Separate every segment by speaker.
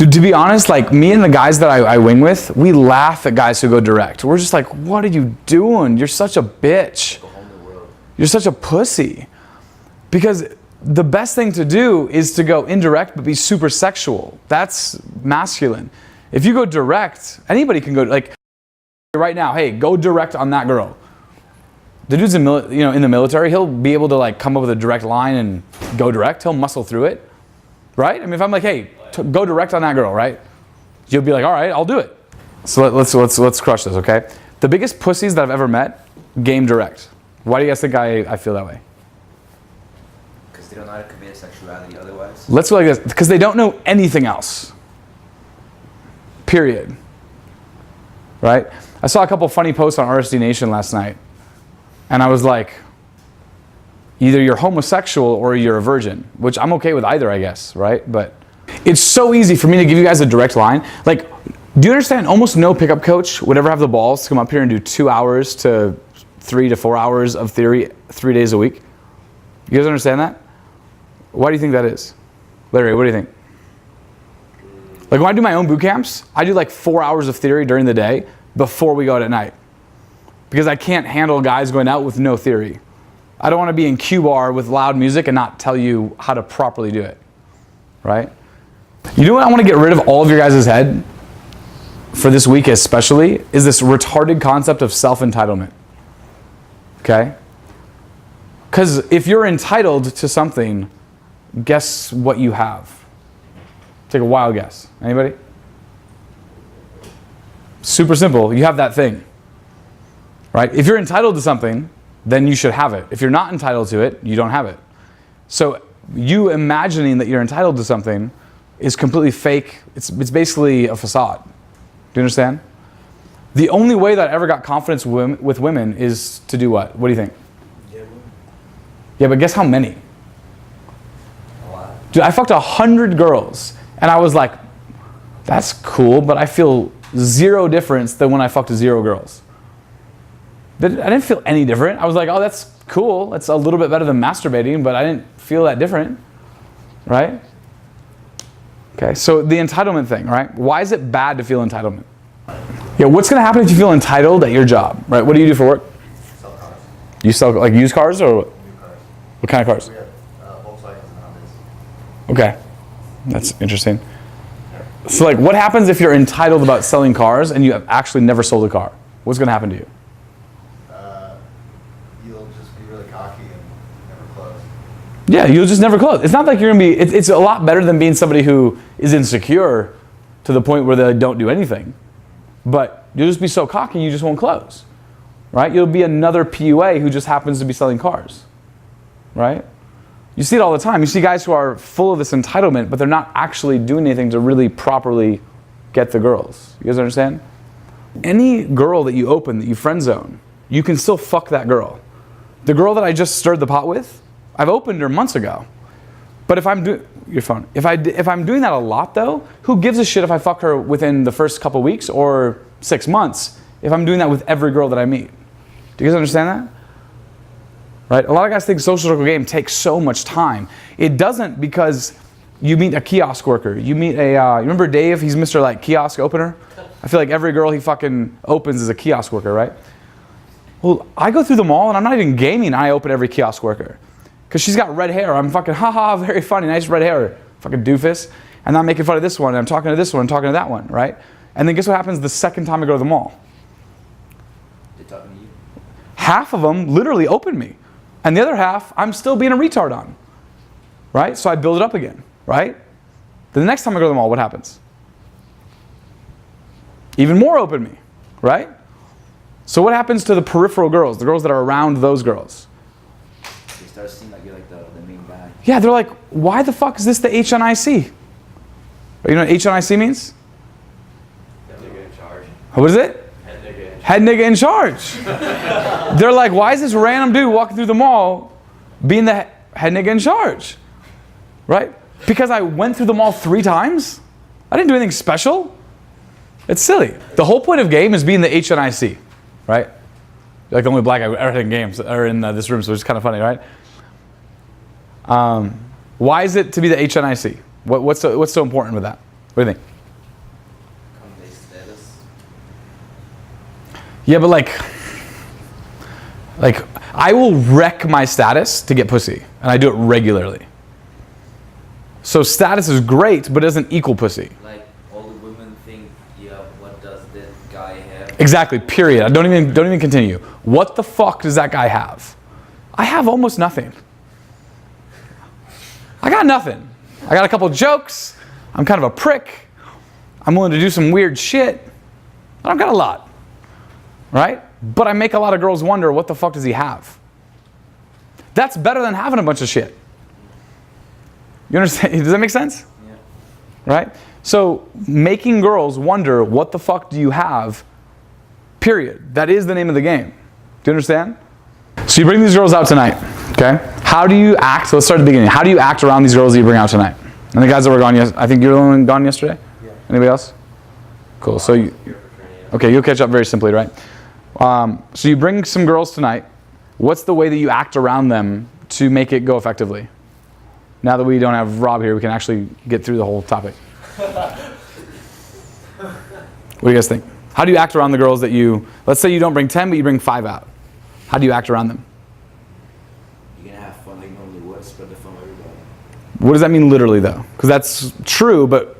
Speaker 1: Dude, to be honest, like me and the guys that I wing with, we laugh at guys who go direct. We're just like, what are you doing? You're such a bitch. You're such a pussy. Because the best thing to do is to go indirect but be super sexual. That's masculine. If you go direct, anybody can go, like right now, hey, go direct on that girl. The dude's in the military, he'll be able to like come up with a direct line and go direct. He'll muscle through it, right? I mean, if I'm like, hey, go direct on that girl, right? You'll be like, all right, I'll do it. So let's crush this, okay? The biggest pussies that I've ever met, game direct. Why do you guys think I feel that way?
Speaker 2: Because they don't know how to convey sexuality otherwise.
Speaker 1: Let's go like this. Because they don't know anything else. Period. Right? I saw a couple funny posts on RSD Nation last night. And I was like, either you're homosexual or you're a virgin. Which I'm okay with either, I guess, right? But it's so easy for me to give you guys a direct line. Like, do you understand almost no pickup coach would ever have the balls to come up here and do 2 hours to 3 to 4 hours of theory 3 days a week? You guys understand that? Why do you think that is? Larry, what do you think? Like when I do my own boot camps, I do like 4 hours of theory during the day before we go out at night. Because I can't handle guys going out with no theory. I don't want to be in Q bar with loud music and not tell you how to properly do it. Right? You know what I want to get rid of all of your guys' head for this week especially is this retarded concept of self-entitlement. Okay? Because if you're entitled to something, guess what you have? Take a wild guess. Anybody? Super simple. You have that thing. Right? If you're entitled to something, then you should have it. If you're not entitled to it, you don't have it. So you imagining that you're entitled to something is completely fake. It's basically a facade. Do you understand? The only way that I ever got confidence with women is to do what? What do you think? Yeah, but guess how many?
Speaker 2: A lot.
Speaker 1: Dude, I fucked 100 girls, and I was like, that's cool, but I feel zero difference than when I fucked 0 girls. I didn't feel any different. I was like, oh, that's cool. That's a little bit better than masturbating, but I didn't feel that different, right? Okay, so the entitlement thing, right? Why is it bad to feel entitlement? Yeah, what's going to happen if you feel entitled at your job, right? What do you do for work?
Speaker 2: Sell cars.
Speaker 1: You sell like used cars or what?
Speaker 2: New cars.
Speaker 1: What kind of cars?
Speaker 2: We have Volkswagens and Hondas.
Speaker 1: Okay, that's interesting. So like, what happens if you're entitled about selling cars and you have actually never sold a car? What's going to happen to you?
Speaker 2: You'll just be really cocky and never close.
Speaker 1: Yeah, you'll just never close. It's not like you're going to be, it's a lot better than being somebody who is insecure to the point where they don't do anything. But you'll just be so cocky you just won't close, right? You'll be another PUA who just happens to be selling cars, right? You see it all the time. You see guys who are full of this entitlement, but they're not actually doing anything to really properly get the girls. You guys understand? Any girl that you open, that you friend zone, you can still fuck that girl. The girl that I just stirred the pot with, I've opened her months ago. But if I'm doing your phone, if I'm doing that a lot though, who gives a shit if I fuck her within the first couple weeks or 6 months? If I'm doing that with every girl that I meet, do you guys understand that? Right? A lot of guys think social circle game takes so much time. It doesn't, because you meet a kiosk worker. You meet a you remember Dave? He's Mr. like kiosk opener. I feel like every girl he fucking opens is a kiosk worker, right? Well, I go through the mall and I'm not even gaming. And I open every kiosk worker. Because she's got red hair. I'm fucking, haha, very funny, nice red hair. Fucking doofus. And I'm making fun of this one. And I'm talking to this one. I'm talking to that one, right? And then guess what happens the second time I go to the mall?
Speaker 2: They're talking to you.
Speaker 1: Half of them literally open me. And the other half, I'm still being a retard on. Right? So I build it up again. Right? Then the next time I go to the mall, what happens? Even more open me. Right? So what happens to the peripheral girls? The girls that are around those girls?
Speaker 2: They start seeing like you're like the main guy.
Speaker 1: Yeah, they're like, why the fuck is this the HNIC? You know what HNIC means?
Speaker 3: Head nigga in charge.
Speaker 1: What is it?
Speaker 3: Head nigga in charge.
Speaker 1: Head nigga in charge. They're like, why is this random dude walking through the mall being the head nigga in charge? Right? Because I went through the mall 3 times? I didn't do anything special. It's silly. The whole point of game is being the HNIC, right? You're like the only black guy ever had in games or in this room, so it's kind of funny, right? Why is it to be the HNIC? What's so important with that? What do you think?
Speaker 2: Convey status.
Speaker 1: Yeah, but like I will wreck my status to get pussy, and I do it regularly. So status is great, but it doesn't equal pussy.
Speaker 2: Like all the women think, yeah, what does that guy have?
Speaker 1: Exactly, period. Don't even continue. What the fuck does that guy have? I have almost nothing. I got nothing. I got a couple jokes. I'm kind of a prick. I'm willing to do some weird shit. I don't got a lot. Right? But I make a lot of girls wonder, what the fuck does he have? That's better than having a bunch of shit. You understand? Does that make sense?
Speaker 2: Yeah.
Speaker 1: Right? So making girls wonder, what the fuck do you have? Period. That is the name of the game. Do you understand? So you bring these girls out tonight, okay? How do you act? So let's start at the beginning. How do you act around these girls that you bring out tonight? And the guys that were gone yesterday, I think you're the one gone yesterday?
Speaker 3: Yeah.
Speaker 1: Anybody else? Cool. So you, okay, you'll catch up very simply, right? So you bring some girls tonight. What's the way that you act around them to make it go effectively? Now that we don't have Rob here, we can actually get through the whole topic. What do you guys think? How do you act around the girls that you, let's say you don't bring 10, but you bring 5 out. How do you act around them?
Speaker 4: You're gonna have fun like normally would, spread the fun with everybody.
Speaker 1: What does that mean literally though? Because that's true, but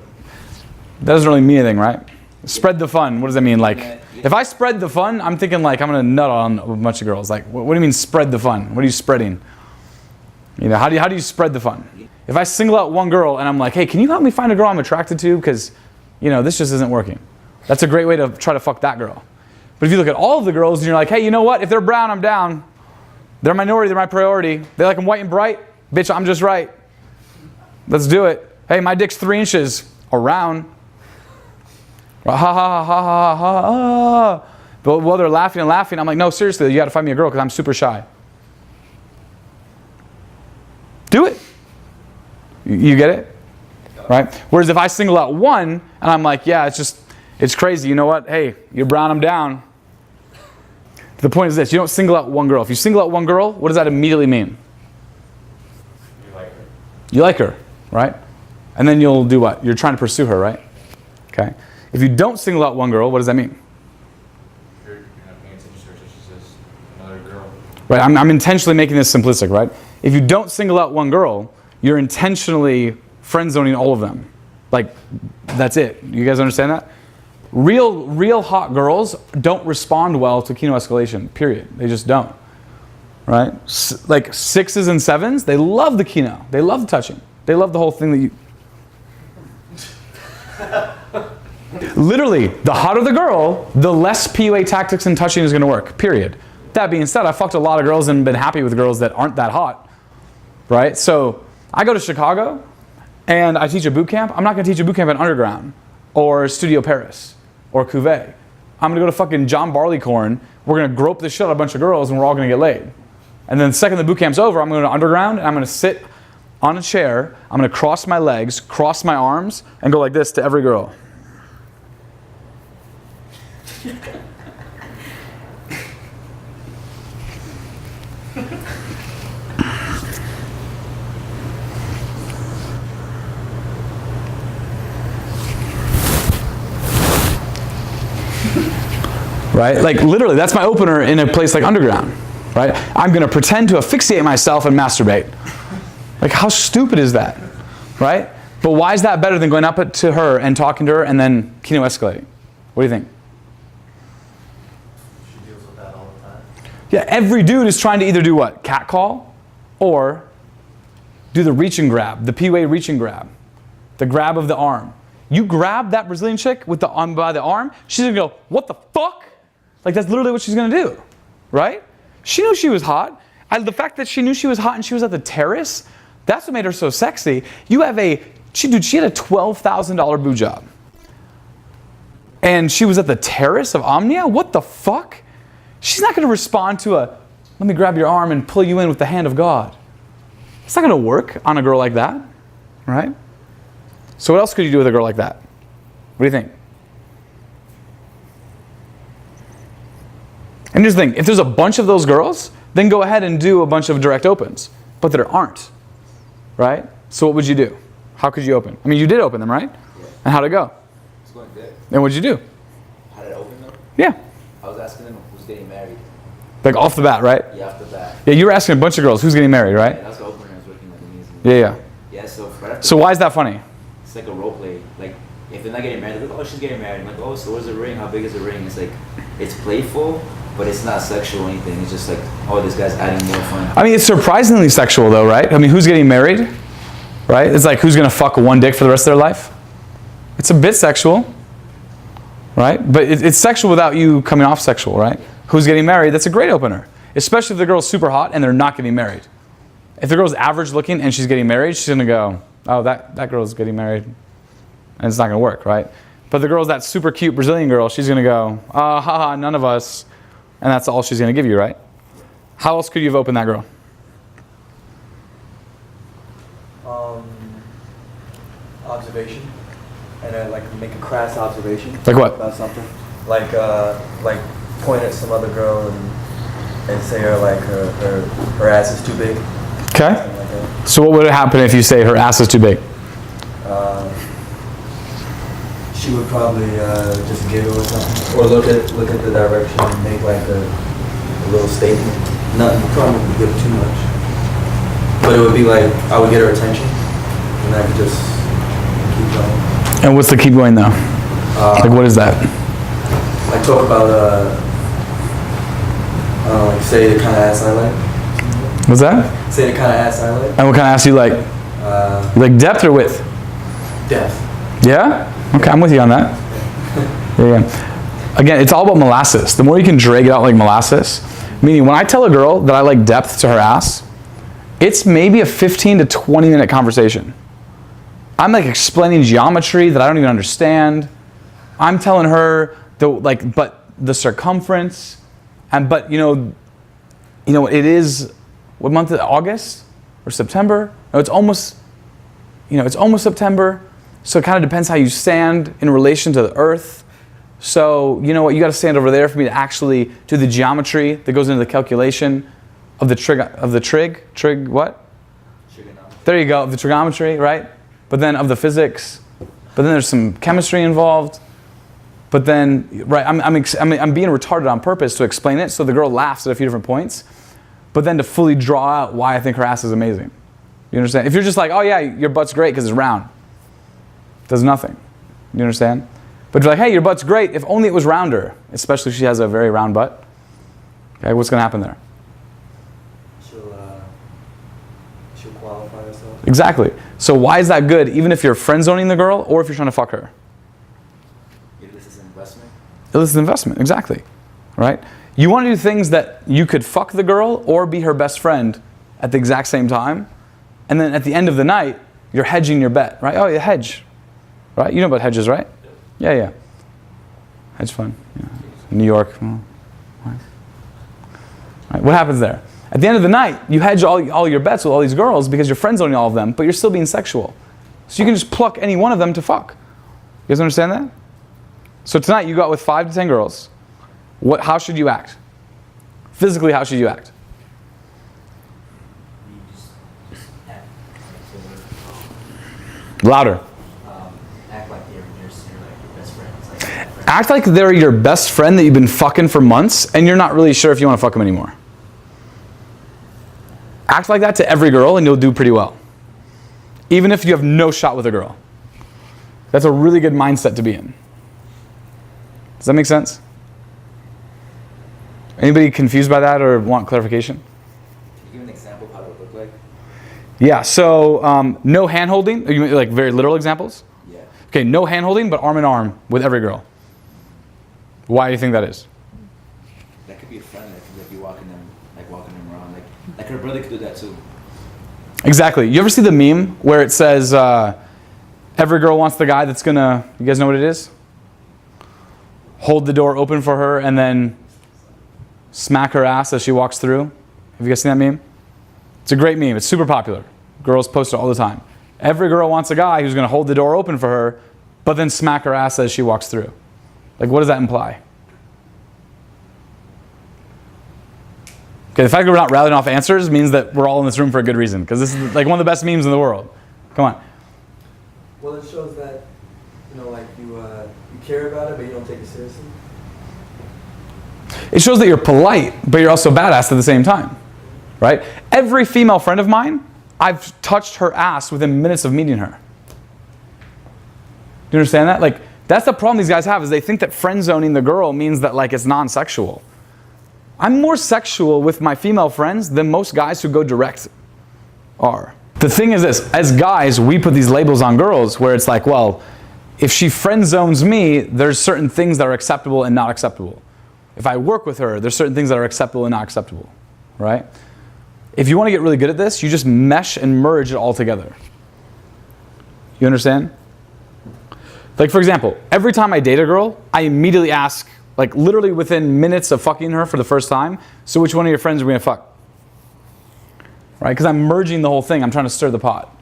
Speaker 1: that doesn't really mean anything, right? Spread the fun. What does that mean? Like, if I spread the fun, I'm thinking like I'm gonna nut on a bunch of girls. Like, what do you mean spread the fun? What are you spreading? You know, how do you spread the fun? If I single out one girl and I'm like, hey, can you help me find a girl I'm attracted to? Because, you know, this just isn't working. That's a great way to try to fuck that girl. But if you look at all of the girls and you're like, hey, you know what? If they're brown, I'm down. They're a minority, they're my priority. They like them white and bright. Bitch, I'm just right. Let's do it. Hey, my dick's 3 inches around. Ha ha ha ha ha ha ha. But while they're laughing and laughing, I'm like, no, seriously, you got to find me a girl because I'm super shy. Do it. You get it? Right? Whereas if I single out one and I'm like, yeah, it's crazy. You know what? Hey, you're brown, I'm down. The point is this. You don't single out one girl. If you single out one girl, what does that immediately mean?
Speaker 3: You like her.
Speaker 1: You like her, right? And then you'll do what? You're trying to pursue her, right? Okay. If you don't single out one girl, what does that mean?
Speaker 3: You're not paying attention to her, so she's just another girl.
Speaker 1: Right, I'm intentionally making this simplistic, right? If you don't single out one girl, you're intentionally friend zoning all of them. Like, that's it. You guys understand that? Real hot girls don't respond well to kino escalation, period. They just don't, right? Like 6s and 7s, they love the kino. They love the touching. They love the whole thing that you... Literally, the hotter the girl, the less PUA tactics and touching is going to work, period. That being said, I've fucked a lot of girls and been happy with girls that aren't that hot, right? So I go to Chicago and I teach a boot camp. I'm not going to teach a boot camp at Underground or Studio Paris or Cuvée. I'm going to go to fucking John Barleycorn. We're going to grope the shit out of a bunch of girls and we're all going to get laid. And then the second the boot camp's over, I'm going to Underground and I'm going to sit on a chair. I'm going to cross my legs, cross my arms, and go like this to every girl. Right? Like literally, that's my opener in a place like Underground. Right? I'm going to pretend to asphyxiate myself and masturbate. Like how stupid is that? Right? But why is that better than going up to her and talking to her and then kino escalating? What do you think?
Speaker 4: She deals with that all the time.
Speaker 1: Yeah, every dude is trying to either do what? Catcall or do the reach and grab, the PUA reach and grab, the grab of the arm. You grab that Brazilian chick with the arm by the arm, she's gonna go, what the fuck? Like that's literally what she's gonna do, right? She knew she was hot. The fact that she knew she was hot and she was at the terrace, that's what made her so sexy. You have she had a $12,000 boob job. And she was at the terrace of Omnia? What the fuck? She's not gonna respond to let me grab your arm and pull you in with the hand of God. It's not gonna work on a girl like that, right? So what else could you do with a girl like that? What do you think? And here's the thing, if there's a bunch of those girls, then go ahead and do a bunch of direct opens. But there aren't, right? So what would you do? How could you open? I mean, you did open them, right? And how'd it go?
Speaker 2: It's going good.
Speaker 1: And what'd you do?
Speaker 2: How did it open though?
Speaker 1: Yeah.
Speaker 2: I was asking them who's getting married.
Speaker 1: Like off the bat, right?
Speaker 2: Yeah, off the bat.
Speaker 1: Yeah, you were asking a bunch of girls who's getting married,
Speaker 2: Yeah,
Speaker 1: right?
Speaker 2: that's the opener I was working like amazing.
Speaker 1: Yeah.
Speaker 2: Yeah, so right after
Speaker 1: So why is that funny?
Speaker 2: it's like a role play. Like if they're not getting married, they're like, oh, she's getting married. I'm like, oh, so where's the ring? How big is the ring? It's like, it's playful, but it's not sexual or anything. It's just like, oh, this guy's adding more fun.
Speaker 1: I mean, it's surprisingly sexual though, right? I mean, who's getting married? Right? It's like who's gonna fuck one dick for the rest of their life? It's a bit sexual, right? But it's sexual without you coming off sexual, right? Who's getting married? That's a great opener. Especially if the girl's super hot and they're not getting married. If the girl's average looking and she's getting married, she's gonna go, oh, that girl's getting married. And it's not gonna work, right? But the girl's that super cute Brazilian girl, she's gonna go, haha, none of us. And that's all she's gonna give you, right? How else could you have opened that girl?
Speaker 5: Observation, and I like make a crass observation.
Speaker 1: Like what?
Speaker 5: About something. Like point at some other girl and say her ass is too big.
Speaker 1: Okay.
Speaker 5: Something like that.
Speaker 1: So what would happen if you say her ass is too big?
Speaker 5: She would probably just giggle or something, or look at the direction and make like a little statement. Nothing, probably wouldn't give too much, but it would be like I would get her attention, and I could just keep going.
Speaker 1: And what's the keep going though? Like what is that?
Speaker 5: Like talk about like say the kind of ass I like.
Speaker 1: What's that?
Speaker 5: Say the kind of ass I like.
Speaker 1: And what kind of ass you like? You like depth or width?
Speaker 5: Depth.
Speaker 1: Yeah? Okay, I'm with you on that. Yeah. Again, it's all about molasses. The more you can drag it out like molasses, meaning when I tell a girl that I like depth to her ass, it's maybe a 15 to 20 minute conversation. I'm like explaining geometry that I don't even understand. I'm telling her but the circumference, but you know it is, what month is it, August or September? No, it's almost September. So it kind of depends how you stand in relation to the earth. So you know what, you got to stand over there for me to actually do the geometry that goes into the calculation of the trig what?
Speaker 2: Trigonometry.
Speaker 1: There you go, of the trigonometry, right? But then of the physics. But then there's some chemistry involved. But then, right, I'm being retarded on purpose to explain it, so the girl laughs at a few different points. But then to fully draw out why I think her ass is amazing. You understand? If you're just like, oh yeah, your butt's great because it's round. Does nothing. You understand? But you're like, hey, your butt's great if only it was rounder, especially if she has a very round butt. Okay, what's going to happen there?
Speaker 5: She'll qualify herself.
Speaker 1: Exactly. So why is that good, even if you're friend zoning the girl or if you're trying to fuck her?
Speaker 2: This is an investment.
Speaker 1: This is an investment, exactly. Right? You want to do things that you could fuck the girl or be her best friend at the exact same time. And then at the end of the night, you're hedging your bet, right? Oh, you hedge. Right? You know about hedges, right? Yeah. Hedge fund. Yeah. New York. Right. What happens there? At the end of the night, you hedge all your bets with all these girls because you're friend zoning all of them, but you're still being sexual. So you can just pluck any one of them to fuck. You guys understand that? So tonight you go out with 5 to 10 girls. How should you act? Physically, how should you act?
Speaker 4: You just act
Speaker 1: Louder.
Speaker 4: act like you're like your best friend. It's like your friend.
Speaker 1: Act like they're your best friend that you've been fucking for months and you're not really sure if you want to fuck them anymore. Act like that to every girl and you'll do pretty well. Even if you have no shot with a girl. That's a really good mindset to be in. Does that make sense? Anybody confused by that or want clarification?
Speaker 2: Can you give an example of how it would look like?
Speaker 1: Yeah, so no hand holding, like very literal examples?
Speaker 2: Yeah.
Speaker 1: Okay, no hand holding, but arm in arm with every girl. Why do you think that is?
Speaker 2: That could be a friend. That could be walking them around. Like her brother could do that too.
Speaker 1: Exactly. You ever see the meme where it says, every girl wants the guy that's gonna, you guys know what it is? Hold the door open for her and then smack her ass as she walks through. Have you guys seen that meme? It's a great meme. It's super popular. Girls post it all the time. Every girl wants a guy who's gonna hold the door open for her, but then smack her ass as she walks through. Like, what does that imply? Okay, the fact that we're not rattling off answers means that we're all in this room for a good reason, because this is like one of the best memes in the world. Come on.
Speaker 5: Well, it shows that you care about it, but you don't take it seriously.
Speaker 1: It shows that you're polite, but you're also badass at the same time, right? Every female friend of mine, I've touched her ass within minutes of meeting her. Do you understand that? Like, that's the problem these guys have, is they think that friend zoning the girl means that like it's non-sexual. I'm more sexual with my female friends than most guys who go direct are. The thing is this, as guys, we put these labels on girls where it's like, well, if she friend zones me, there's certain things that are acceptable and not acceptable. If I work with her, there's certain things that are acceptable and not acceptable, right? If you want to get really good at this, you just mesh and merge it all together. You understand? Like, for example, every time I date a girl, I immediately ask, like literally within minutes of fucking her for the first time, so which one of your friends are we gonna fuck? Right? Because I'm merging the whole thing. I'm trying to stir the pot,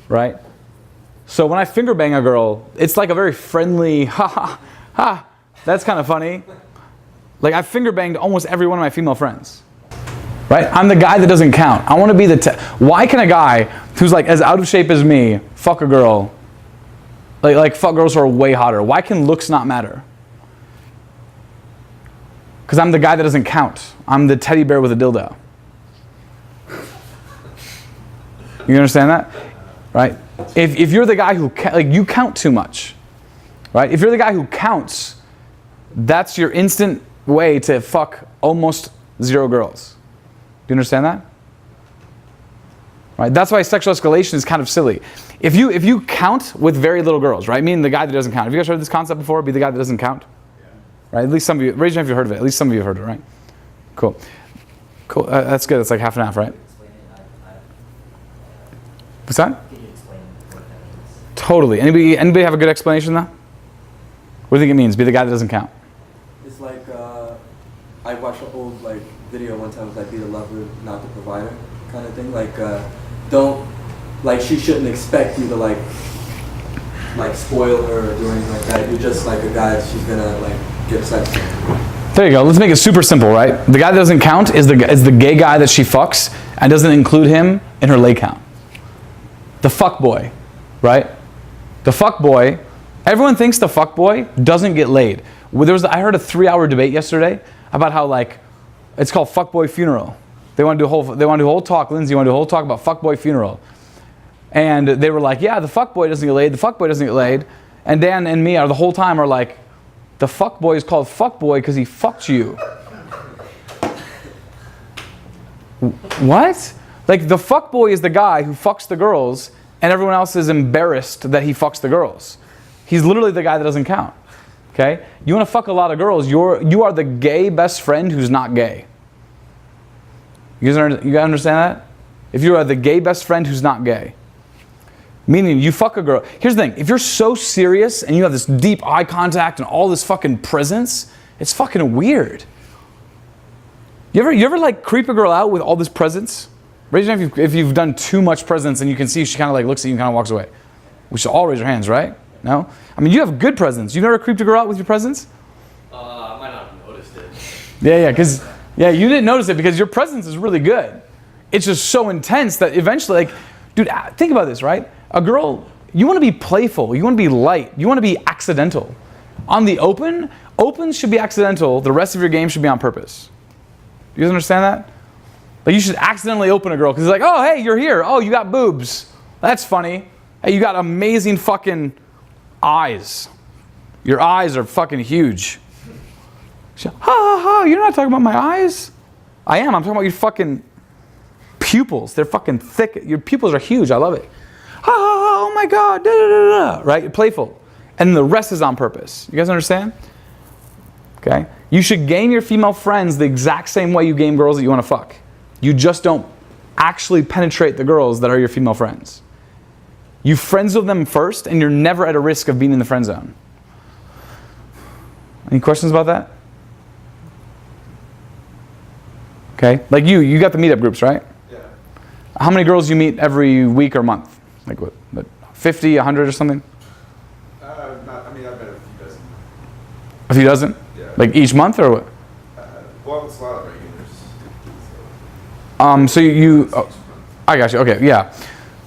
Speaker 1: right? So when I finger bang a girl, it's like a very friendly, ha ha ha, that's kind of funny. Like, I've finger banged almost every one of my female friends, right? I'm the guy that doesn't count. I want to be the, why can a guy who's like as out of shape as me fuck a girl, like fuck girls who are way hotter? Why can looks not matter? Because I'm the guy that doesn't count. I'm the teddy bear with a dildo. You understand that? Right? If you're the guy who, like, you count too much, right? If you're the guy who counts, that's your instant way to fuck almost zero girls. Do you understand that? Right? That's why sexual escalation is kind of silly. If you count with very little girls, right? Meaning the guy that doesn't count. Have you guys heard this concept before? Be the guy that doesn't count? Yeah. Right? At least some of you, raise your hand if you've heard of it. At least some of you have heard of it, right? Cool. Cool. That's good. It's like half and half, right? What's that?
Speaker 6: Can you explain what that means?
Speaker 1: Totally. Anybody have a good explanation though? What do you think it means? Be the guy that doesn't count.
Speaker 5: It's like I watched an old like video one time. It was like be the lover, not the provider, kind of thing. Like don't like she shouldn't expect you to like spoil her or do anything like that. You're just like a guy that she's gonna like get sex with.
Speaker 1: There you go. Let's make it super simple, right? The guy that doesn't count is the gay guy that she fucks and doesn't include him in her lay count. The fuck boy, right? The fuck boy. Everyone thinks the fuck boy doesn't get laid. I heard a 3-hour debate yesterday about how like it's called fuckboy funeral. They want to do a whole talk. Lindsay want to do a whole talk about fuckboy funeral, and they were like, yeah, the fuckboy doesn't get laid. The fuckboy doesn't get laid. And Dan and me are the whole time are like, the fuckboy is called fuckboy because he fucked you. What? Like, the fuckboy is the guy who fucks the girls and everyone else is embarrassed that he fucks the girls. He's literally the guy that doesn't count. Okay? You want to fuck a lot of girls, you are the gay best friend who's not gay. You guys understand that? If you are the gay best friend who's not gay. Meaning, you fuck a girl. Here's the thing. If you're so serious and you have this deep eye contact and all this fucking presence, it's fucking weird. You ever like creep a girl out with all this presence? Raise your hand if you've done too much presence and you can see she kind of like looks at you and kind of walks away. We should all raise your hands, right? No? I mean, you have good presence. You've never creeped a girl out with your presence?
Speaker 3: I might not have noticed it.
Speaker 1: Yeah, because you didn't notice it because your presence is really good. It's just so intense that eventually, like, dude, think about this, right? A girl, you want to be playful. You want to be light. You want to be accidental. On the open should be accidental. The rest of your game should be on purpose. You guys understand that? Like, you should accidentally open a girl because it's like, oh, hey, you're here. Oh, you got boobs. That's funny. Hey, you got amazing fucking eyes. Your eyes are fucking huge. She's like, ha ha ha, you're not talking about my eyes? I am. I'm talking about your fucking pupils. They're fucking thick. Your pupils are huge. I love it. Ha ha ha, oh my God, da da da da. Right? You're playful. And the rest is on purpose. You guys understand? Okay? You should game your female friends the exact same way you game girls that you want to fuck. You just don't actually penetrate the girls that are your female friends. You friends with them first, and you're never at a risk of being in the friend zone. Any questions about that? Okay, like you got the meetup groups, right?
Speaker 3: Yeah.
Speaker 1: How many girls you meet every week or month? Like what 50, 100 or something?
Speaker 3: I've met a few dozen.
Speaker 1: A few dozen?
Speaker 3: Yeah.
Speaker 1: Like each month or what?
Speaker 3: Well, it's a lot of regulars.
Speaker 1: So I got you. Okay, yeah.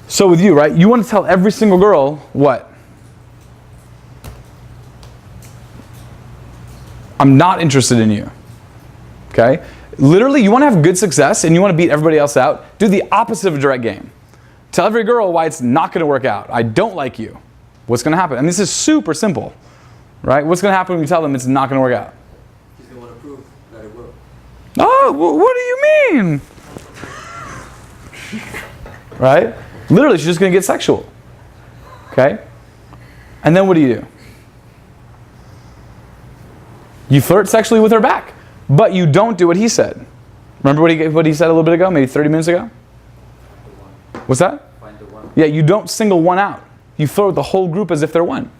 Speaker 1: So with you, right? You want to tell every single girl what? I'm not interested in you. Okay? Literally, you want to have good success and you want to beat everybody else out, do the opposite of a direct game. Tell every girl why it's not going to work out. I don't like you. What's going to happen? And this is super simple, right? What's going to happen when you tell them it's not going to work out?
Speaker 5: He's gonna want to prove that it will.
Speaker 1: Oh, what do you mean? Right? Literally, she's just going to get sexual. Okay? And then what do? You flirt sexually with her back, but you don't do what he said. Remember what he said a little bit ago, maybe 30 minutes ago? What's that?
Speaker 2: Find the one.
Speaker 1: Yeah, you don't single one out. You flirt with the whole group as if they're one.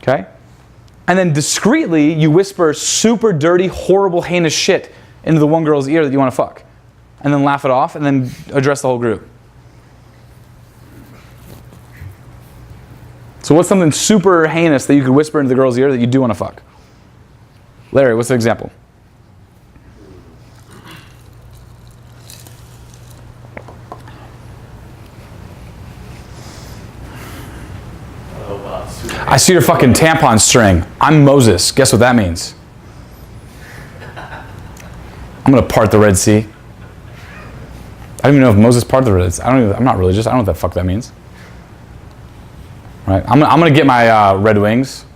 Speaker 1: Okay? And then discreetly, you whisper super dirty, horrible, heinous shit into the one girl's ear that you want to fuck. And then laugh it off, and then address the whole group. So what's something super heinous that you could whisper into the girl's ear that you do want to fuck? Larry, what's the example?
Speaker 6: Oh, wow. Super.
Speaker 1: I see your fucking tampon string. I'm Moses. Guess what that means? I'm going to part the Red Sea. I don't even know if Moses parted the Red Sea. I'm not religious. I don't know what the fuck that means. Right? I'm going to get my red wings.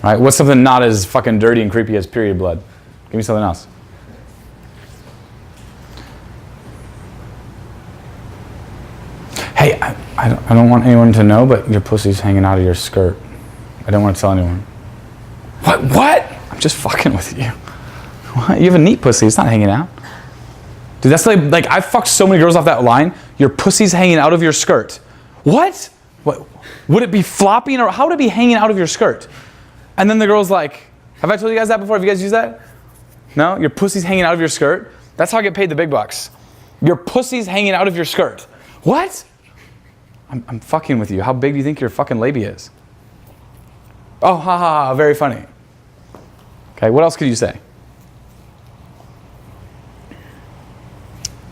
Speaker 1: Right? What's something not as fucking dirty and creepy as period blood? Give me something else. Hey, I don't want anyone to know, but your pussy's hanging out of your skirt. I don't want to tell anyone. What? I'm just fucking with you. What? You have a neat pussy. It's not hanging out. Dude, that's like I fucked so many girls off that line. Your pussy's hanging out of your skirt. What? Would it be flopping, or how would it be hanging out of your skirt? And then the girl's like, have I told you guys that before? Have you guys used that? No? Your pussy's hanging out of your skirt? That's how I get paid the big bucks. Your pussy's hanging out of your skirt. What? I'm fucking with you. How big do you think your fucking labia is? Oh, ha ha ha, very funny. Okay, what else could you say?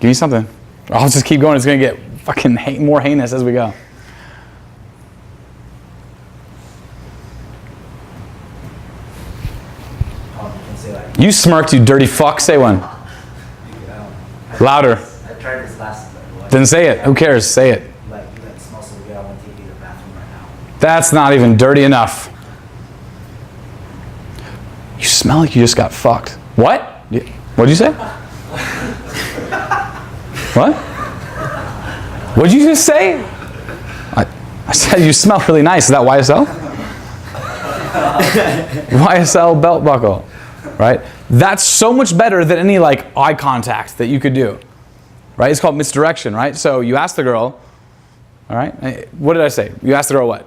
Speaker 1: Give me something. I'll just keep going. It's going to get fucking more heinous as we go.
Speaker 6: You can say like,
Speaker 1: You smirked, you dirty fuck. Say one. Louder.
Speaker 6: I tried this last like,
Speaker 1: Then say it. Who cares? Say it.
Speaker 6: like you like smell so good, I want to take you to the bathroom right now.
Speaker 1: That's not even dirty enough. You smell like you just got fucked. What? What'd you say? What? What'd you just say? I said you smell really nice. Is that YSL? YSL belt buckle, right? That's so much better than any like eye contact that you could do, right? It's called misdirection, right? So you ask the girl, all right? What did I say? You asked the girl what?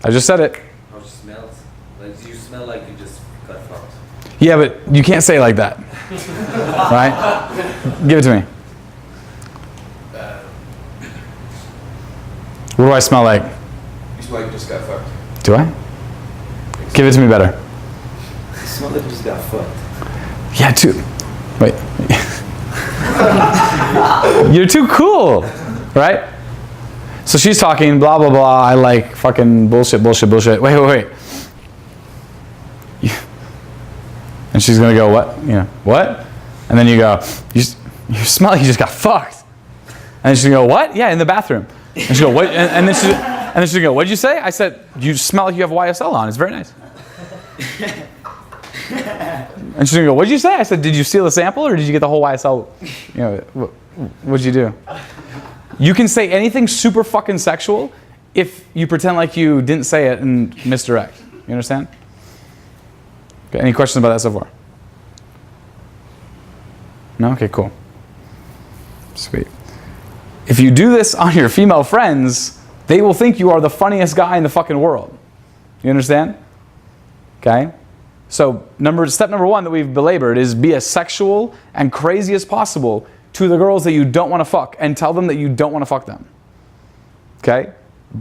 Speaker 1: I just said it.
Speaker 5: How she smells? Like, you smell like you just got fucked.
Speaker 1: Yeah, but you can't say it like that, right? Give it to me. What do I smell like?
Speaker 3: You smell like you just got fucked.
Speaker 1: Do I? Give it to me better.
Speaker 2: You smell like you just got fucked.
Speaker 1: Yeah, too. Wait. You're too cool, right? So she's talking, blah, blah, blah. I like fucking bullshit. Wait. And she's going to go, what? You know, what? And then you go, you smell like you just got fucked. And then she's going to go, what? Yeah, in the bathroom. And she go, what? And then she's going to go, what'd you say? I said, you smell like you have YSL on. It's very nice. And she's going to go, what'd you say? I said, did you steal a sample or did you get the whole YSL? You know, what'd you do? You can say anything super fucking sexual if you pretend like you didn't say it and misdirect. You understand? Okay, any questions about that so far? No? Okay, cool. Sweet. If you do this on your female friends, they will think you are the funniest guy in the fucking world. You understand? Okay? So step number one that we've belabored is be as sexual and crazy as possible to the girls that you don't want to fuck and tell them that you don't want to fuck them. Okay?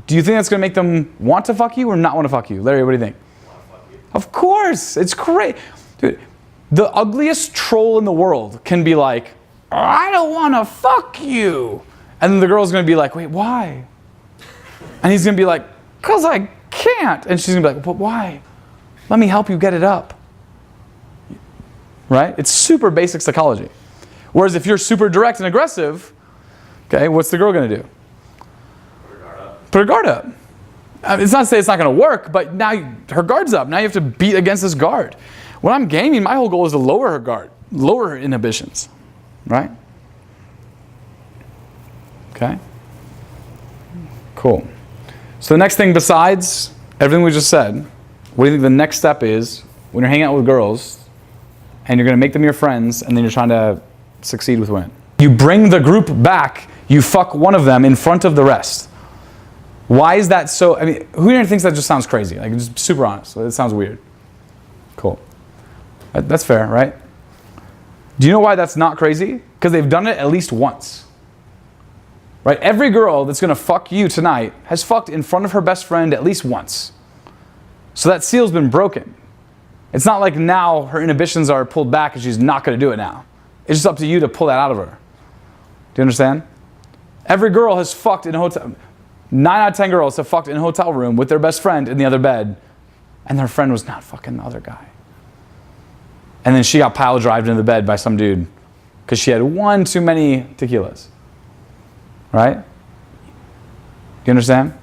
Speaker 1: Do you think that's going to make them want to fuck you or not want to fuck you? Larry, what do you think? Of course. It's great. Dude, the ugliest troll in the world can be like, I don't want to fuck you. And then the girl's going to be like, wait, why? And he's going to be like, because I can't. And she's gonna be like, but why? Let me help you get it up. Right? It's super basic psychology. Whereas if you're super direct and aggressive, okay, what's the girl gonna do? Put her guard up. It's not to say it's not going to work, but now her guard's up. Now you have to beat against this guard. When I'm gaming, my whole goal is to lower her guard, lower her inhibitions, right? Okay. Cool. So the next thing besides everything we just said, what do you think the next step is when you're hanging out with girls and you're going to make them your friends and then you're trying to succeed with women? You bring the group back, you fuck one of them in front of the rest. Why is that so? I mean, who here thinks that just sounds crazy? Like, just super honest. It sounds weird. Cool. That's fair, right? Do you know why that's not crazy? Because they've done it at least once. Right? Every girl that's going to fuck you tonight has fucked in front of her best friend at least once. So that seal's been broken. It's not like now her inhibitions are pulled back and she's not going to do it now. It's just up to you to pull that out of her. Do you understand? Every girl has fucked in a hotel. 9 out of 10 girls have fucked in a hotel room with their best friend in the other bed, and their friend was not fucking the other guy. And then she got pile drived into the bed by some dude because she had one too many tequilas. Right? You understand?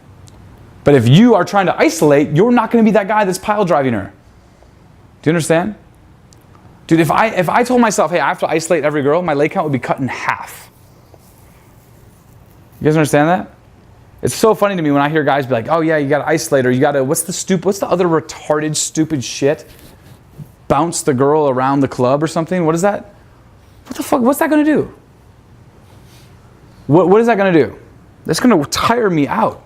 Speaker 1: But if you are trying to isolate, you're not going to be that guy that's pile driving her. Do you understand? Dude, if I told myself, hey, I have to isolate every girl, my leg count would be cut in half. You guys understand that? It's so funny to me when I hear guys be like, oh yeah, you gotta isolate her, you gotta, what's the other retarded, stupid shit? Bounce the girl around the club or something? What is that? What the fuck, what's that gonna do? What is that gonna do? That's gonna tire me out.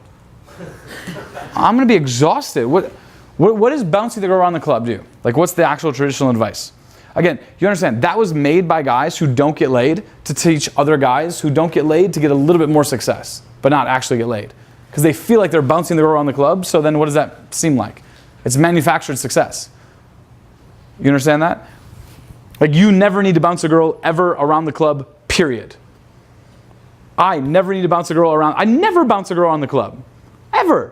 Speaker 1: I'm gonna be exhausted. What does bouncing the girl around the club do? Like, what's the actual traditional advice? Again, you understand, that was made by guys who don't get laid to teach other guys who don't get laid to get a little bit more success, but not actually get laid. Because they feel like they're bouncing the girl around the club, so then what does that seem like? It's manufactured success. You understand that? Like, you never need to bounce a girl ever around the club, period. I never need to bounce a girl around. I never bounce a girl around the club. Ever.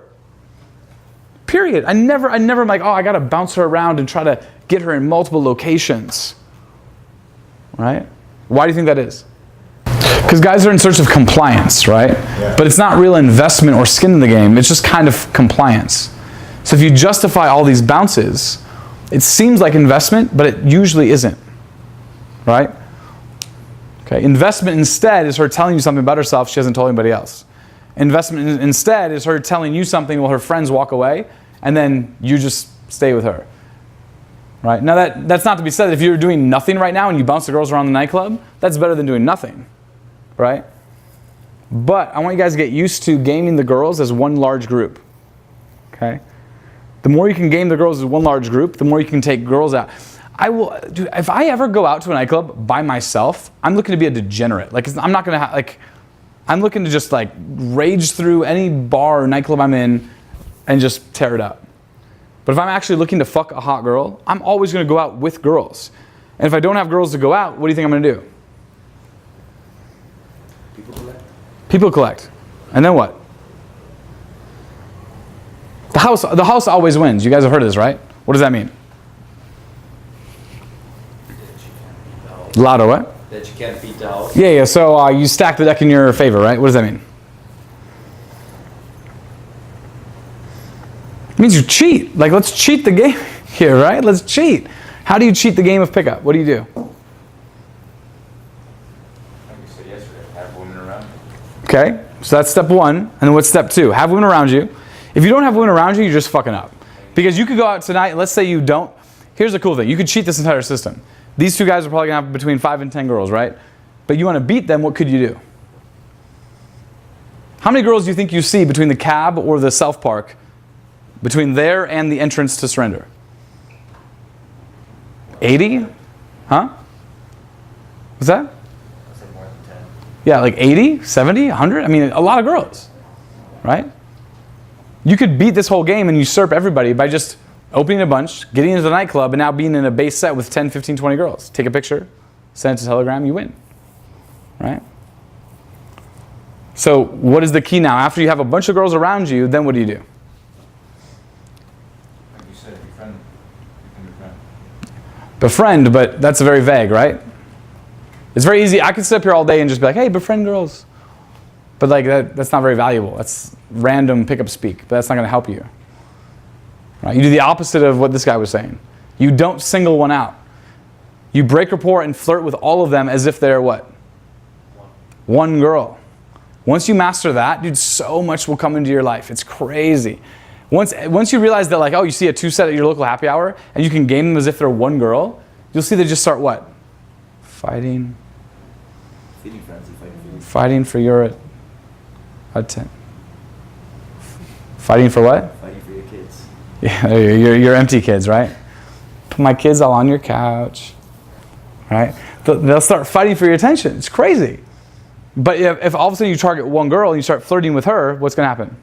Speaker 1: Period. I never am like, oh, I gotta bounce her around and try to get her in multiple locations. Right? Why do you think that is? Because guys are in search of compliance, right? Yeah. But it's not real investment or skin in the game. It's just kind of compliance. So if you justify all these bounces, it seems like investment, but it usually isn't. Right? Okay. Investment instead is her telling you something about herself she hasn't told anybody else. Investment instead is her telling you something while her friends walk away, and then you just stay with her. Right? Now that's not to be said that if you're doing nothing right now and you bounce the girls around the nightclub, that's better than doing nothing. Right? But I want you guys to get used to gaming the girls as one large group. Okay? The more you can game the girls as one large group, the more you can take girls out. Dude, if I ever go out to a nightclub by myself, I'm looking to be a degenerate. Like, I'm not gonna I'm looking to just like rage through any bar or nightclub I'm in and just tear it up. But if I'm actually looking to fuck a hot girl, I'm always gonna go out with girls. And if I don't have girls to go out, what do you think I'm gonna do? People collect. And then what? The house always wins. You guys have heard of this, right? What does that mean? Lotto, what?
Speaker 2: That you can't beat the house.
Speaker 1: Yeah. So you stack the deck in your favor, right? What does that mean? It means you cheat. Like, let's cheat the game here, right? Let's cheat. How do you cheat the game of pickup? What do you do?
Speaker 3: Like you said yesterday, have women around you.
Speaker 1: Okay, so that's step one. And then what's step two? Have women around you. If you don't have women around you, you're just fucking up. Because you could go out tonight, and let's say you don't. Here's the cool thing. You could cheat this entire system. These two guys are probably going to have between 5 and 10 girls, right? But you want to beat them, what could you do? How many girls do you think you see between the cab or the South Park, between there and the entrance to Surrender? 80? Huh? What's that?
Speaker 6: I'd say more than 10.
Speaker 1: Yeah, like 80, 70, 100? I mean, a lot of girls, right? You could beat this whole game and usurp everybody by just opening a bunch, getting into the nightclub, and now being in a base set with 10, 15, 20 girls. Take a picture, send it to Telegram, you win, right? So what is the key now? After you have a bunch of girls around you, then what do you do? Befriend, but that's very vague, right? It's very easy. I could sit up here all day and just be like, hey, befriend girls. But like that's not very valuable. That's random pickup speak, but that's not going to help you. Right? You do the opposite of what this guy was saying. You don't single one out. You break rapport and flirt with all of them as if they're what? One girl. Once you master that, dude, so much will come into your life. It's crazy. Once you realize that, like, oh, you see a 2-set at your local happy hour, and you can game them as if they're one girl, you'll see they just start what? Fighting.
Speaker 2: Feeding frenzy, fighting.
Speaker 1: Fighting for your attention. Fighting for what?
Speaker 2: Fighting for your kids.
Speaker 1: Yeah, your empty kids, right? Put my kids all on your couch, right? They'll start fighting for your attention. It's crazy. But if all of a sudden you target one girl and you start flirting with her, what's going to happen?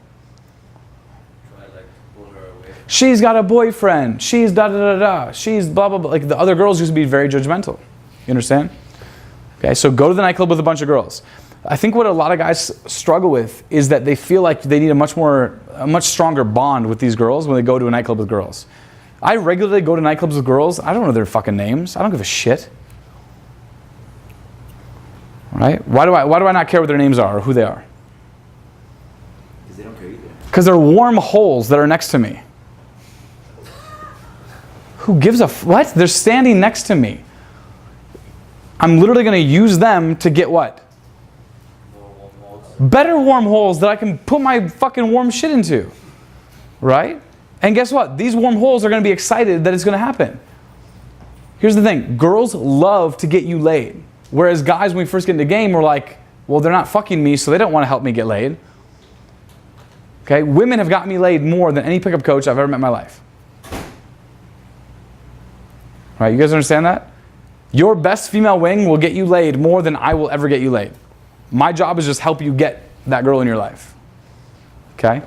Speaker 3: Try to like pull her away.
Speaker 1: She's got a boyfriend. She's da-da-da-da. She's blah, blah, blah. Like the other girls used to be very judgmental. You understand? Okay, so go to the nightclub with a bunch of girls. I think what a lot of guys struggle with is that they feel like they need a much stronger bond with these girls when they go to a nightclub with girls. I regularly go to nightclubs with girls. I don't know their fucking names. I don't give a shit. Right? Why do I not care what their names are or who they are?
Speaker 2: Because they don't care either.
Speaker 1: Because they're warm holes that are next to me. Who gives a what? They're standing next to me. I'm literally going to use them to get what?
Speaker 3: More warm holes.
Speaker 1: Better warm holes that I can put my fucking warm shit into. Right? And guess what? These warm holes are going to be excited that it's going to happen. Here's the thing. Girls love to get you laid. Whereas guys, when we first get into the game, we're like, well, they're not fucking me, so they don't want to help me get laid. Okay? Women have gotten me laid more than any pickup coach I've ever met in my life. Right? You guys understand that? Your best female wing will get you laid more than I will ever get you laid. My job is just help you get that girl in your life. Okay?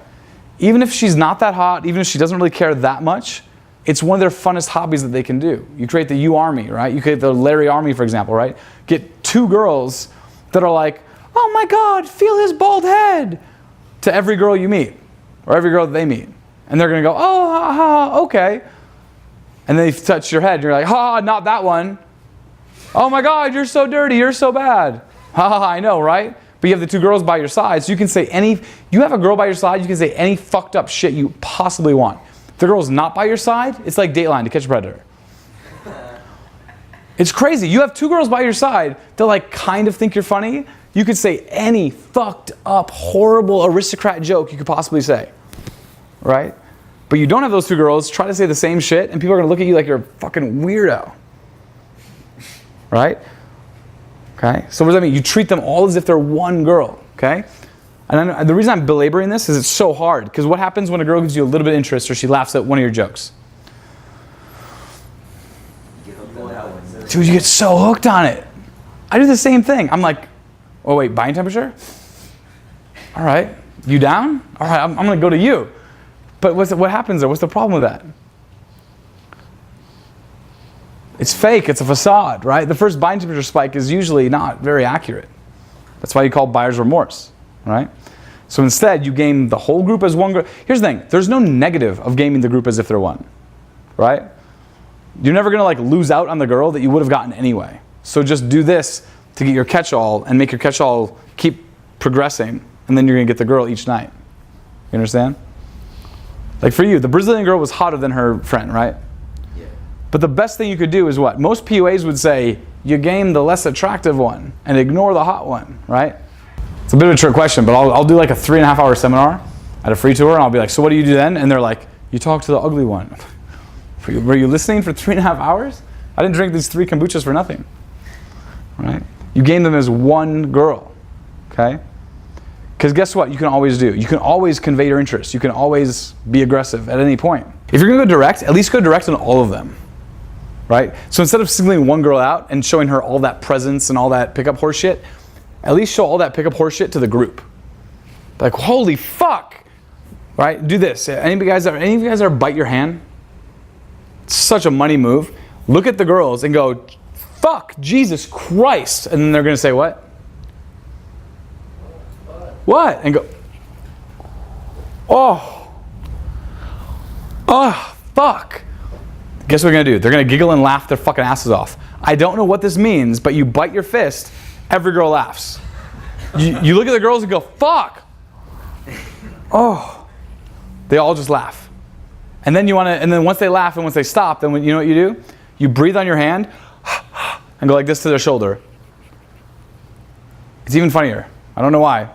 Speaker 1: Even if she's not that hot, even if she doesn't really care that much, it's one of their funnest hobbies that they can do. You create the U Army, right? You create the Larry Army, for example, right? Get 2 girls that are like, oh my God, feel his bald head, to every girl you meet, or every girl that they meet. And they're going to go, oh, ha, ha, okay. And then you touch your head, and you're like, ha, not that one. Oh my God, you're so dirty, you're so bad. Ha, ha, I know, right? But you have the 2 girls by your side, so you can say you have a girl by your side, you can say any fucked up shit you possibly want. If the girl's not by your side, it's like Dateline, To Catch a Predator. It's crazy. You have 2 girls by your side that like kind of think you're funny. You could say any fucked up, horrible aristocrat joke you could possibly say. Right? But you don't have those 2 girls, try to say the same shit, and people are going to look at you like you're a fucking weirdo. Right? Okay? So what does that mean? You treat them all as if they're one girl. Okay? And the reason I'm belaboring this is it's so hard. Because what happens when a girl gives you a little bit of interest or she laughs at one of your jokes?
Speaker 2: You get hooked on that one.
Speaker 1: Dude, you get so hooked on it. I do the same thing. I'm like, oh wait, body temperature? All right. You down? All right, I'm going to go to you. But what happens there? What's the problem with that? It's fake. It's a facade, right? The first body temperature spike is usually not very accurate. That's why you call buyer's remorse, right? So instead, you game the whole group as one group. Here's the thing. There's no negative of gaming the group as if they're one, right? You're never going to like lose out on the girl that you would have gotten anyway. So just do this to get your catch-all and make your catch-all keep progressing, and then you're going to get the girl each night. You understand? Like for you, the Brazilian girl was hotter than her friend, right?
Speaker 2: Yeah.
Speaker 1: But the best thing you could do is what? Most PUAs would say, you game the less attractive one and ignore the hot one, right? It's a bit of a trick question, but I'll do like a 3.5-hour seminar at a free tour, and I'll be like, so what do you do then? And they're like, you talk to the ugly one. Were you listening for 3.5 hours? I didn't drink these 3 kombuchas for nothing, right? You game them as one girl, okay? Because guess what you can always do? You can always convey your interest. You can always be aggressive at any point. If you're going to go direct, at least go direct on all of them, right? So instead of singling one girl out and showing her all that presence and all that pickup horse shit, at least show all that pickup horse shit to the group. Like, holy fuck, right? Do this. Any of you guys ever bite your hand? It's such a money move. Look at the girls and go, fuck, Jesus Christ. And then they're going to say what? What? And go, oh, fuck. Guess what they're gonna do? They're gonna giggle and laugh their fucking asses off. I don't know what this means, but you bite your fist, every girl laughs. You look at the girls and go, fuck. Oh. They all just laugh. And then and then once they laugh and once they stop, then you know what you do? You breathe on your hand and go like this to their shoulder. It's even funnier. I don't know why,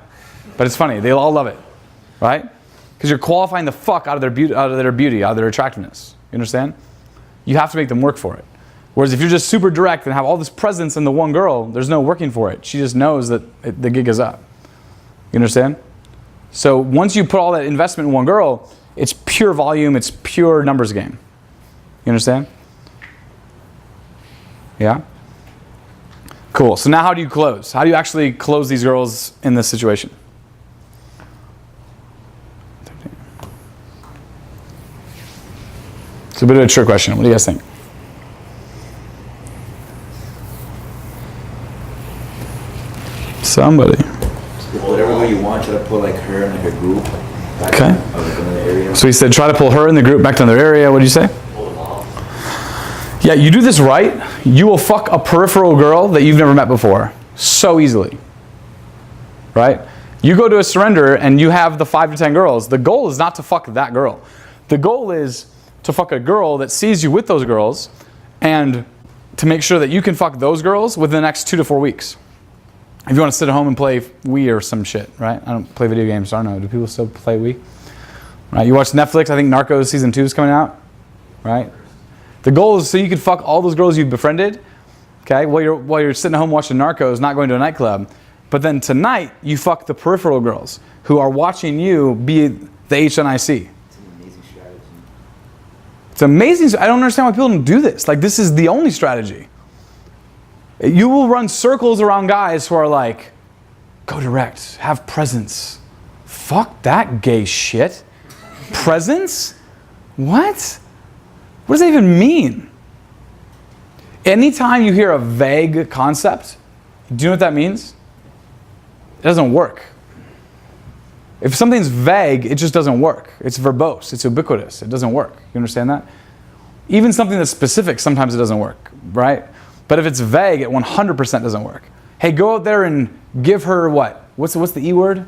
Speaker 1: but it's funny. They all love it, right? Because you're qualifying the fuck out of their beauty, out of their attractiveness. You understand? You have to make them work for it. Whereas if you're just super direct and have all this presence in the one girl, there's no working for it. She just knows that the gig is up. You understand? So once you put all that investment in one girl, it's pure volume, it's pure numbers game. You understand? Yeah? Cool. So now how do you close? How do you actually close these girls in this situation? It's a bit of a trick question. What do you guys think? Somebody.
Speaker 2: Whatever way you want, try to put like her in like a group. Back
Speaker 1: Okay.
Speaker 2: Like another area.
Speaker 1: So he said try to pull her in the group back to another area. What did you say?
Speaker 6: Pull them off.
Speaker 1: Yeah, you do this right, you will fuck a peripheral girl that you've never met before so easily. Right? You go to a surrender and you have the 5 to 10 girls. The goal is not to fuck that girl. The goal is to fuck a girl that sees you with those girls and to make sure that you can fuck those girls within the next 2 to 4 weeks. If you want to sit at home and play Wii or some shit, right? I don't play video games, so I don't know. Do people still play Wii? Right? You watch Netflix, I think Narcos season 2 is coming out, right? The goal is so you can fuck all those girls you've befriended, okay, while you're sitting at home watching Narcos, not going to a nightclub. But then tonight, you fuck the peripheral girls who are watching you be the HNIC.
Speaker 2: It's an amazing strategy.
Speaker 1: It's amazing. I don't understand why people don't do this. Like, this is the only strategy. You will run circles around guys who are like, go direct, have presence. Fuck that gay shit. Presence? What? What does that even mean? Anytime you hear a vague concept, do you know what that means? It doesn't work. If something's vague, it just doesn't work. It's verbose, it's ubiquitous, it doesn't work. You understand that? Even something that's specific, sometimes it doesn't work, right? But if it's vague, it 100% doesn't work. Hey, go out there and give her what? What's the E word?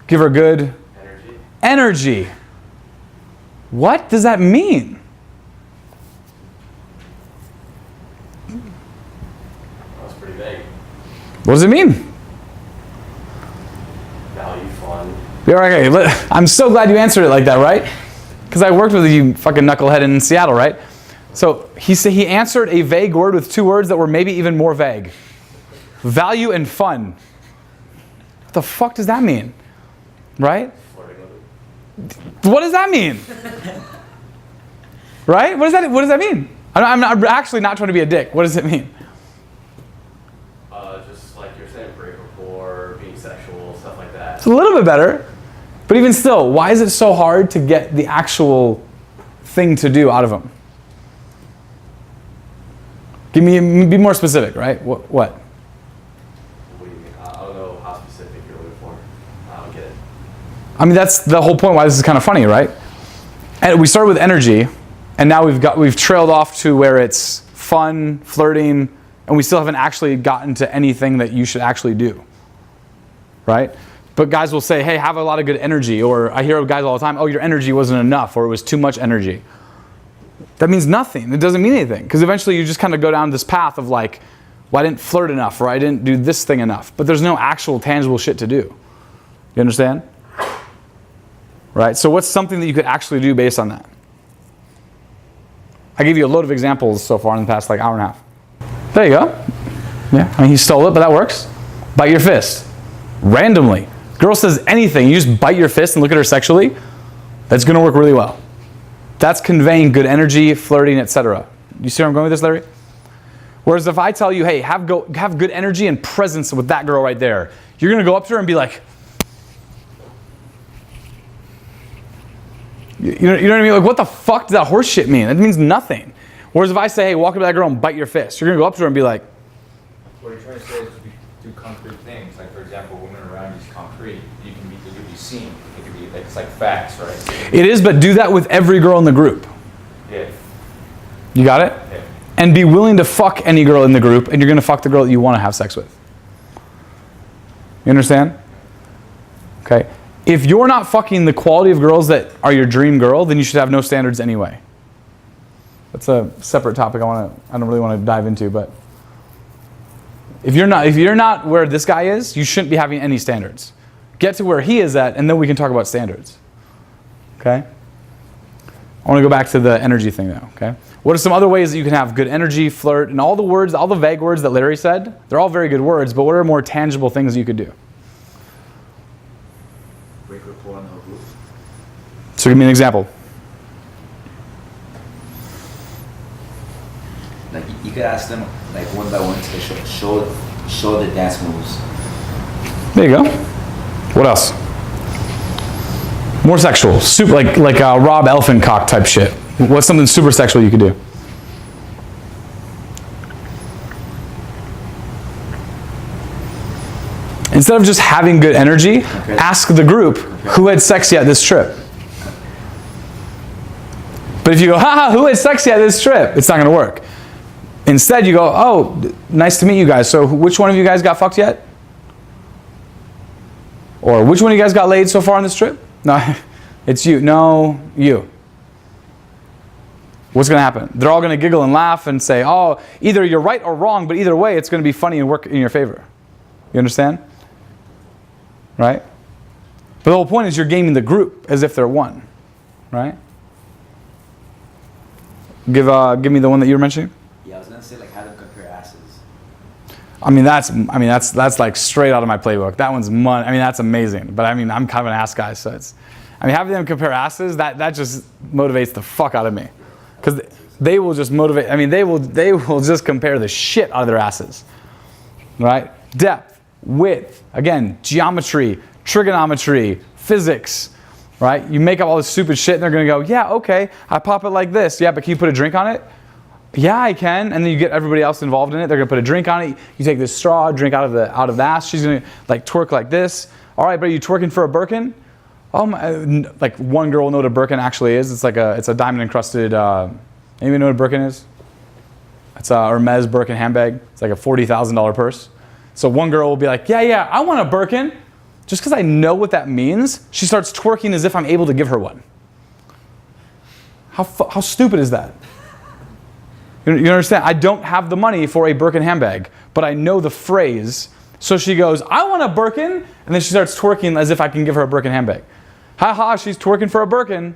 Speaker 1: Give her good
Speaker 6: Energy.
Speaker 1: energy. What does that mean?
Speaker 6: That's pretty vague.
Speaker 1: What does it mean?
Speaker 6: Value, fun.
Speaker 1: You're okay. I'm so glad you answered it like that, right? Because I worked with you fucking knucklehead in Seattle, right? So he answered a vague word with 2 words that were maybe even more vague. Value and fun. What the fuck does that mean? Right?
Speaker 6: Flirting with it.
Speaker 1: What does that mean? Right? What does that mean? I'm actually not trying to be a dick. What does it mean?
Speaker 6: Just like you're saying, break rapport, being sexual, stuff like that.
Speaker 1: It's a little bit better. But even still, why is it so hard to get the actual thing to do out of them? Be more specific, right? What?
Speaker 6: What do you mean? I don't know how specific you're looking for. I don't get it.
Speaker 1: I mean, that's the whole point why this is kind of funny, right? And we started with energy, and now we've trailed off to where it's fun, flirting, and we still haven't actually gotten to anything that you should actually do, right? But guys will say, hey, have a lot of good energy, or I hear guys all the time, oh, your energy wasn't enough, or it was too much energy. That means nothing. It doesn't mean anything, because eventually you just kind of go down this path of like, well, I didn't flirt enough, or I didn't do this thing enough, but there's no actual tangible shit to do. You understand? Right? So what's something that you could actually do based on that? I gave you a load of examples so far in the past like hour and a half. There you go. Yeah, I mean, he stole it, but that works. Bite your fist. Randomly. Girl says anything, you just bite your fist and look at her sexually, that's going to work really well. That's conveying good energy, flirting, etc. You see where I'm going with this, Larry? Whereas if I tell you, hey, have good energy and presence with that girl right there, you're going to go up to her and be like, you know what I mean? Like, what the fuck does that horse shit mean? That means nothing. Whereas if I say, hey, walk up to that girl and bite your fist, you're going to go up to her and be like,
Speaker 3: What you're trying to say is to do concrete things. Like, for example, women around you is concrete. It could be seen. It could be, like, it's like facts, right?
Speaker 1: it is, but do that with every girl in the group.
Speaker 3: Yeah.
Speaker 1: You got it?
Speaker 3: Yeah.
Speaker 1: And be willing to fuck any girl in the group, and you're going to fuck the girl that you want to have sex with. You understand? Okay. If you're not fucking the quality of girls that are your dream girl, then you should have no standards anyway. That's a separate topic I don't really want to dive into, but if you're not where this guy is, you shouldn't be having any standards. Get to where he is at, and then we can talk about standards. Okay? I want to go back to the energy thing now, okay? What are some other ways that you can have good energy, flirt, and all the words, all the vague words that Larry said? They're all very good words, but what are more tangible things you could do?
Speaker 2: Break rapport in the whole group.
Speaker 1: So give me an example.
Speaker 2: Like you could ask them like one by one to show the dance moves.
Speaker 1: There you go. What else? More sexual, super, like Rob Elfincock type shit. What's something super sexual you could do? Instead of just having good energy, ask the group who had sex yet this trip. But if you go, haha, who had sex yet this trip? It's not going to work. Instead, you go, oh, nice to meet you guys. So which one of you guys got fucked yet? Or which one of you guys got laid so far on this trip? No, it's you. No, you. What's going to happen? They're all going to giggle and laugh and say, oh, either you're right or wrong, but either way, it's going to be funny and work in your favor. You understand? Right? But the whole point is you're gaming the group as if they're one. Right? Give me the one that you were mentioning.
Speaker 2: Yeah, I was gonna say like have them compare asses.
Speaker 1: I mean that's like straight out of my playbook. That one's that's amazing. But I'm kind of an ass guy, so it's having them compare asses, that just motivates the fuck out of me. Because they will just motivate, they will just compare the shit out of their asses. Right? Depth, width, again, geometry, trigonometry, physics. Right? You make up all this stupid shit and they're going to go, yeah, okay, I pop it like this. Yeah, but can you put a drink on it? Yeah, I can. And then you get everybody else involved in it. They're going to put a drink on it. You take this straw, drink out of the ass. She's going to like twerk like this. All right, but are you twerking for a Birkin? Oh my, like one girl will know what a Birkin actually is. It's a diamond encrusted, anybody know what a Birkin is? It's a Hermes Birkin handbag. It's like a $40,000 purse. So one girl will be like, yeah, I want a Birkin. Just because I know what that means, she starts twerking as if I'm able to give her one. How stupid is that? You understand? I don't have the money for a Birkin handbag, but I know the phrase. So she goes, I want a Birkin, and then she starts twerking as if I can give her a Birkin handbag. Ha, she's twerking for a Birkin.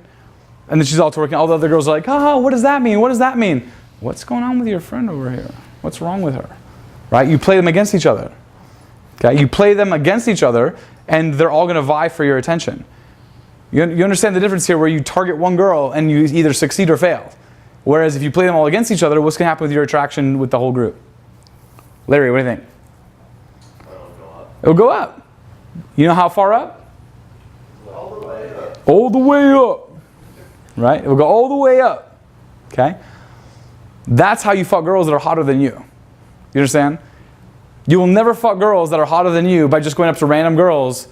Speaker 1: And then she's all twerking. All the other girls are like, what does that mean? What does that mean? What's going on with your friend over here? What's wrong with her? Right? You play them against each other. Okay? You play them against each other, and they're all going to vie for your attention. You understand the difference here where you target one girl and you either succeed or fail. Whereas if you play them all against each other, what's going to happen with your attraction with the whole group? Larry, what do you think?
Speaker 6: It'll go up.
Speaker 1: It'll go up. You know how far up?
Speaker 6: All the way up.
Speaker 1: All the way up. Right? It will go all the way up. Okay? That's how you fuck girls that are hotter than you. You understand? You will never fuck girls that are hotter than you by just going up to random girls,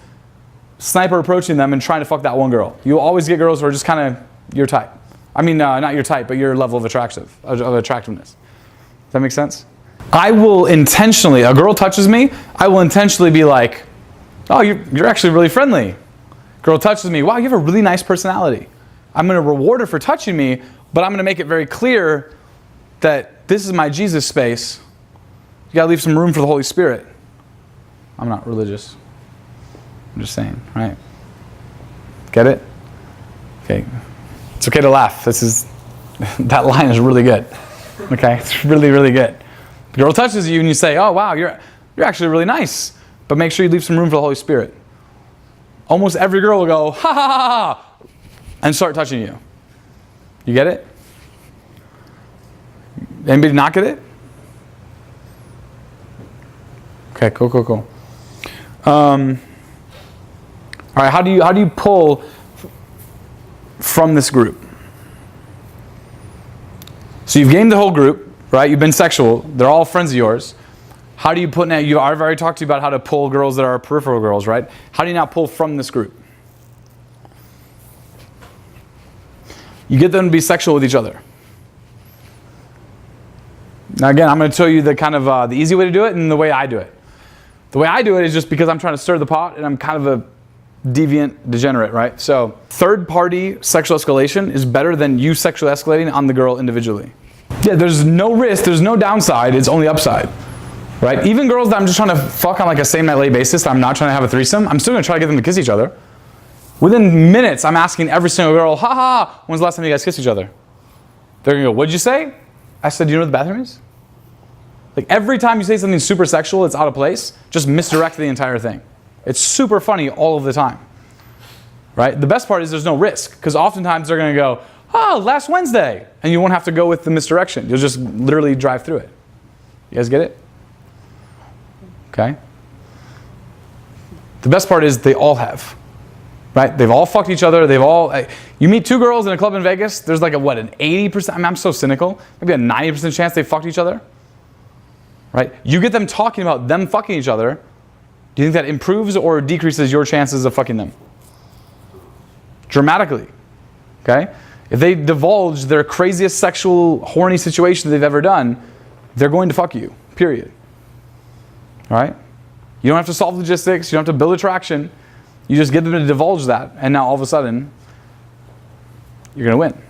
Speaker 1: sniper approaching them and trying to fuck that one girl. You'll always get girls who are just kind of your type. Not your type, but your level of attractiveness. Does that make sense? I will intentionally, a girl touches me, I will intentionally be like, oh, you're actually really friendly. Girl touches me, wow, you have a really nice personality. I'm going to reward her for touching me, but I'm going to make it very clear that this is my Jesus space. You got to leave some room for the Holy Spirit. I'm not religious. I'm just saying, right? Get it? Okay. It's okay to laugh. That line is really good. Okay? It's really, really good. The girl touches you and you say, oh, wow, you're actually really nice. But make sure you leave some room for the Holy Spirit. Almost every girl will go, ha, ha, ha, ha, and start touching you. You get it? Anybody not get it? Okay, cool. All right, how do you pull from this group? So you've gamed the whole group, right? You've been sexual. They're all friends of yours. How do you put now? I've already talked to you about how to pull girls that are peripheral girls, right? How do you now pull from this group? You get them to be sexual with each other. Now again, I'm going to tell you the kind of the easy way to do it and the way I do it. The way I do it is just because I'm trying to stir the pot and I'm kind of a deviant degenerate, right? So third-party sexual escalation is better than you sexually escalating on the girl individually. Yeah, there's no risk, there's no downside, it's only upside, right? Even girls that I'm just trying to fuck on like a same night late basis, I'm not trying to have a threesome, I'm still going to try to get them to kiss each other. Within minutes, I'm asking every single girl, ha, when's the last time you guys kissed each other? They're going to go, what'd you say? I said, do you know where the bathroom is? Like every time you say something super sexual, it's out of place, just misdirect the entire thing. It's super funny all of the time, right? The best part is there's no risk, because oftentimes they're going to go, oh, last Wednesday, and you won't have to go with the misdirection. You'll just literally drive through it. You guys get it? Okay? The best part is they all have, right? They've all fucked each other. They've all, you meet two girls in a club in Vegas, there's like a, what, an 80%, I mean, I'm so cynical, maybe a 90% chance they fucked each other, right? You get them talking about them fucking each other, do you think that improves or decreases your chances of fucking them? Dramatically, okay? If they divulge their craziest sexual horny situation they've ever done, they're going to fuck you, period. All right? You don't have to solve logistics, you don't have to build attraction, you just get them to divulge that, and now all of a sudden, you're going to win.